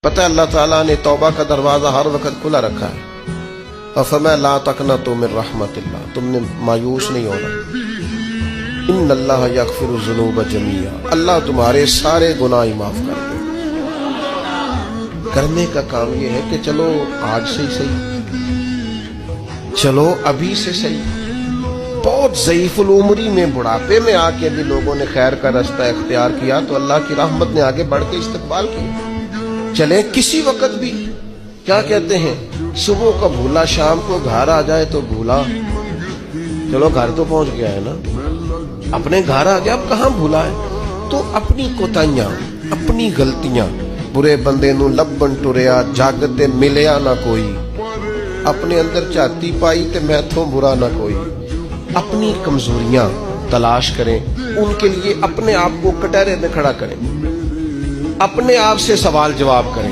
پتہ ہے اللہ تعالیٰ نے توبہ کا دروازہ ہر وقت کھلا رکھا ہے، اور فرمایا لا تقنطوا من رحمت اللہ، تم نے مایوس نہیں ہونا، ان اللہ یغفر الذنوب جميعا، اللہ تمہارے سارے گناہ معاف کر دے۔ کرنے کا کام یہ ہے کہ چلو آج سے ہی صحیح، چلو ابھی سے صحیح۔ بہت ضعیف العمری میں بڑھاپے میں آ کے بھی لوگوں نے خیر کا رستہ اختیار کیا تو اللہ کی رحمت نے آگے بڑھ کے استقبال کیا۔ چلیں کسی وقت بھی، کیا کہتے ہیں، صبح کا بھولا شام کو گھر آ جائے تو بھولا، چلو گھر تو پہنچ گیا ہے نا، اپنے گھر آ گیا، اب کہاں بھولا ہے؟ تو اپنی کوتاہیاں، اپنی غلطیاں، برے بندے نو لبن ٹریا جگ تے ملیا نہ کوئی، اپنے اندر جاتی پائی تے میتھوں برا نہ کوئی۔ اپنی کمزوریاں تلاش کریں، ان کے لیے اپنے آپ کو کٹہرے میں کھڑا کریں، اپنے آپ سے سوال جواب کریں۔